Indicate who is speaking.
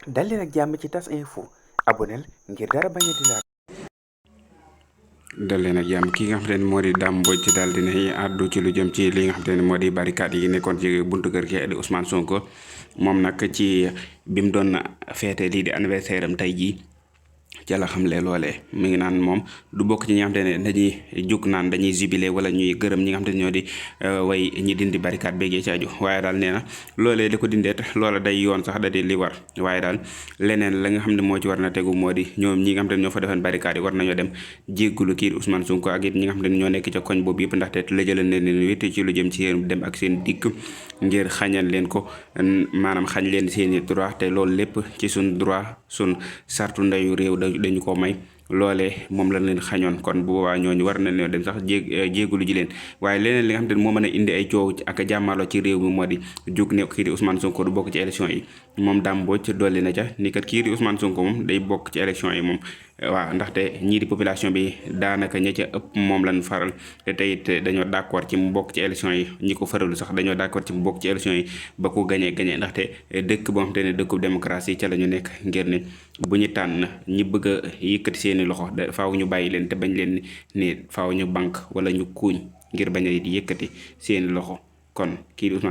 Speaker 1: dal leen ak jàmm ci tas info aboneel ngir dara bañ a di laal.
Speaker 2: dal leen ak jàmm ki nga xamante ne moo di Dame Mbodj daal dinay àddu ci lu jëm ci li nga xamante ne moo di barricade yi nekkoon ci buntu kër gi di Ousmane Sonko moom nag ci bi mu doon feete lii di anniversaire am tey jii ca la xamle loolee mi ngi naan moom du bokk ci ñi nga xamante ne dañuy jug naan dañuy jubilé wala ñuy gërëm ñi nga xamante ne ñoo di way ñi dindi barricade béggee ci aju waaye daal nee na loolee li ko dindeet loola day yoon sax da di li war waaye daal leneen la nga xam ne moo ci war na tegu moo di ñoom ñi nga xamante ne ñoo fa defoon barricade yi war nañoo dem jéggulu kii Ousmane Sonko ak it ñi nga xamante ne ñoo nekk ca koñ boobu yëpp ndaxte lëjëlal ne leen wétti ci lu jëm ci seen dem ak seen dikk ngir xañal leen ko maanaam xañ leen seeni droit te loolu lépp ci suñ droit suñ sartu ndeyu réew dañu ko may loolee moom lañ leen xañoon kon bu boobaa ñooñu war na leen dem sax jéegulu ji leen waaye leneen li nga xam te ne moo mën a indi ay coow ak jàmmaloo ci réew mi moo di jug ne kii di Ousmane Sonko du bokk ci élection yi moom Dame Mbodj dolli na ca ni kat kii di Ousmane Sonko moom day bokk ci élection yi moom waaw ndaxte ñii di population bi daanaka ña ca ëpp moom lañ faral te tey it dañoo d'accord ci mu bokk ci élection yi ñi ko faralu sax dañoo d'accord ci mu bokk ci élection yi ba ko gañee ndaxte dëkk boo xam te ne dëkkub démocratie ca la ñu nekk ngir ne bu ñu tànn ñi bëgg a yëkkati seeni loxo faaw ñu bàyyi leen te bañ leen ni faaw ñu banque wala ñu kuuñ ngir bañ a di yëkkati seeni loxo kon kii di Ousmane